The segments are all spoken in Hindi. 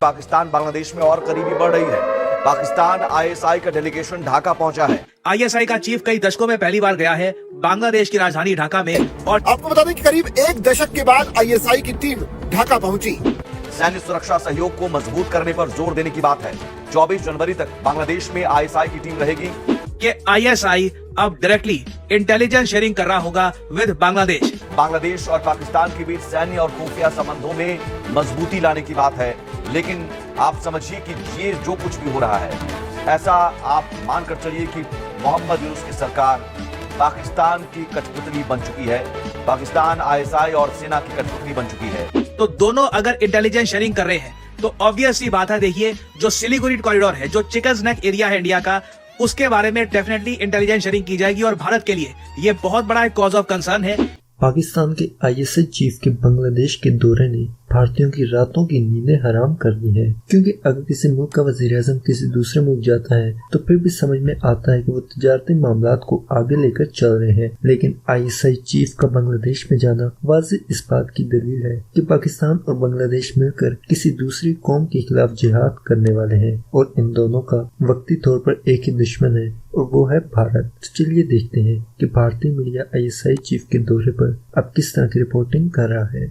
पाकिस्तान बांग्लादेश में और करीबी बढ़ रही है। पाकिस्तान आईएसआई का डेलीगेशन ढाका पहुंचा है। आईएसआई का चीफ कई दशकों में पहली बार गया है बांग्लादेश की राजधानी ढाका में। और आपको बता दें कि करीब एक दशक के बाद आईएसआई की टीम ढाका पहुंची। सैन्य सुरक्षा सहयोग को मजबूत करने पर जोर देने की बात है। 24 जनवरी तक बांग्लादेश में आईएसआई की टीम रहेगी। कि आईएसआई अब डायरेक्टली इंटेलिजेंस शेयरिंग कर रहा होगा विद बांग्लादेश। बांग्लादेश और पाकिस्तान के बीच सैन्य और खुफिया संबंधों में मजबूती लाने की बात है, लेकिन आप समझिए कि ये जो कुछ भी हो रहा है, ऐसा आप मानकर चलिए कि मोहम्मद यूनुस की सरकार पाकिस्तान की कठपुतली बन चुकी है। पाकिस्तान आईएसआई और सेना की कठपुतली बन चुकी है। तो दोनों अगर इंटेलिजेंस शेयरिंग कर रहे हैं तो ऑब्वियस ही बात है, देखिए जो सिलीगुड़ी कॉरिडोर है, जो चिकन्स नेक एरिया है इंडिया का, उसके बारे में डेफिनेटली इंटेलिजेंस शेयरिंग की जाएगी और भारत के लिए ये बहुत बड़ा एक कॉज ऑफ कंसर्न है। पाकिस्तान के आईएसआई चीफ के बांग्लादेश के दौरे ने भारतीयों की रातों की नींदें हराम कर दी है, क्योंकि अगर किसी मुल्क का वज़ीर-ए-आज़म किसी दूसरे मुल्क जाता है तो फिर भी समझ में आता है कि वो तिजारती मामलात को आगे लेकर चल रहे हैं। लेकिन आईएसआई चीफ का बांग्लादेश में जाना वाज़ेह इस बात की दलील है कि पाकिस्तान और बांग्लादेश मिलकर किसी दूसरी कौम के खिलाफ जिहाद करने वाले हैं और इन दोनों का वक्ती तौर पर एक ही दुश्मन है और वो है भारत। तो चलिए देखते हैं कि भारतीय मीडिया आईएसआई चीफ के दौरे पर अब किस तरह की रिपोर्टिंग कर रहा है।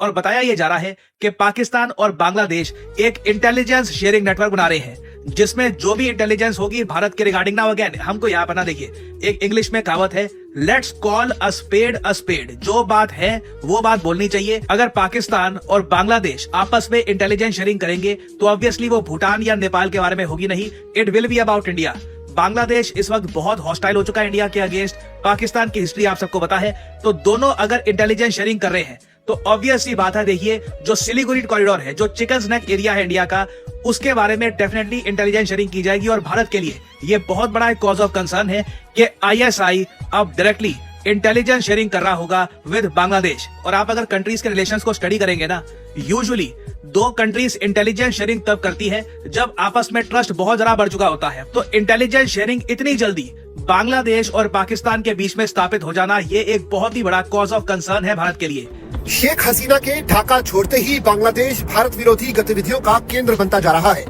और बताया ये जा रहा है कि पाकिस्तान और बांग्लादेश एक इंटेलिजेंस शेयरिंग नेटवर्क बना रहे हैं, जिसमें जो भी इंटेलिजेंस होगी भारत के रिगार्डिंग ना, अगेन हमको यहाँ पर ना, देखिए एक इंग्लिश में कहावत है, let's call a spade a spade. जो बात है वो बात बोलनी चाहिए। अगर पाकिस्तान और बांग्लादेश आपस में इंटेलिजेंस शेयरिंग करेंगे तो ऑब्वियसली वो भूटान या नेपाल के बारे में होगी नहीं, it will be about India. Bangladesh इस वक्त बहुत हॉस्टाइल हो चुका है इंडिया के अगेंस्ट। पाकिस्तान की हिस्ट्री आप सबको पता है। तो दोनों अगर इंटेलिजेंस शेयरिंग कर रहे हैं तो ऑब्वियस ही बात है, देखिए जो सिलीगुड़ी कॉरिडोर है, जो चिकन्स नेक एरिया है इंडिया का, उसके बारे में डेफिनेटली इंटेलिजेंस शेयरिंग की जाएगी और भारत के लिए ये बहुत बड़ा एक कॉज ऑफ कंसर्न है कि आईएसआई अब डायरेक्टली इंटेलिजेंस शेयरिंग कर रहा होगा विद बांग्लादेश। और आप अगर कंट्रीज के रिलेशंस को स्टडी करेंगे ना, यूजुअली दो कंट्रीज इंटेलिजेंस शेयरिंग तब करती है जब आपस में ट्रस्ट बहुत ज्यादा बढ़ चुका होता है। तो इंटेलिजेंस शेयरिंग इतनी जल्दी बांग्लादेश और पाकिस्तान के बीच में स्थापित हो जाना, ये एक बहुत ही बड़ा कॉज ऑफ कंसर्न है भारत के लिए। शेख हसीना के ढाका छोड़ते ही बांग्लादेश भारत विरोधी गतिविधियों का केंद्र बनता जा रहा है।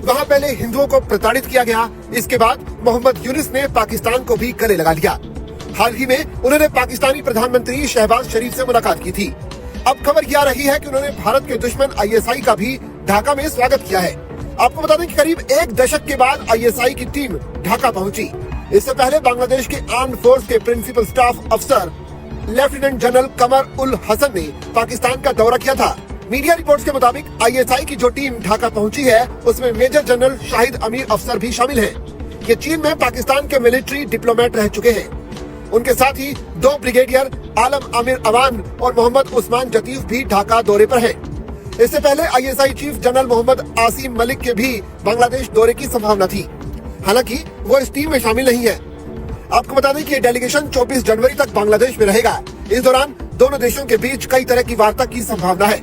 वहाँ पहले हिंदुओं को प्रताड़ित किया गया, इसके बाद मोहम्मद यूनुस ने पाकिस्तान को भी गले लगा लिया। हाल ही में उन्होंने पाकिस्तानी प्रधानमंत्री शहबाज शरीफ से मुलाकात की थी। अब खबर यह आ रही है कि उन्होंने भारत के दुश्मन आईएसआई का भी ढाका में स्वागत किया है। आपको बता दें कि करीब एक दशक के बाद आईएसआई की टीम ढाका पहुंची। इससे पहले बांग्लादेश के आर्म फोर्स के प्रिंसिपल स्टाफ अफसर लेफ्टिनेंट जनरल कमर उल हसन ने पाकिस्तान का दौरा किया था। मीडिया रिपोर्ट्स के मुताबिक आईएसआई की जो टीम ढाका पहुंची है, उसमें मेजर जनरल शाहिद अमीर अफसर भी शामिल हैं। ये चीन में पाकिस्तान के मिलिट्री डिप्लोमेट रह चुके हैं। उनके साथ ही 2 ब्रिगेडियर आलम आमिर अवान और मोहम्मद उस्मान जतीफ भी ढाका दौरे पर हैं। इससे पहले ISI chief general Mohammad Asim Malik के भी बांग्लादेश दौरे की संभावना थी, हालांकि वो इस टीम में शामिल नहीं है। आपको बता दें कि ये डेलीगेशन 24 जनवरी तक बांग्लादेश में रहेगा। इस दौरान दोनों देशों के बीच कई तरह की वार्ता की संभावना है।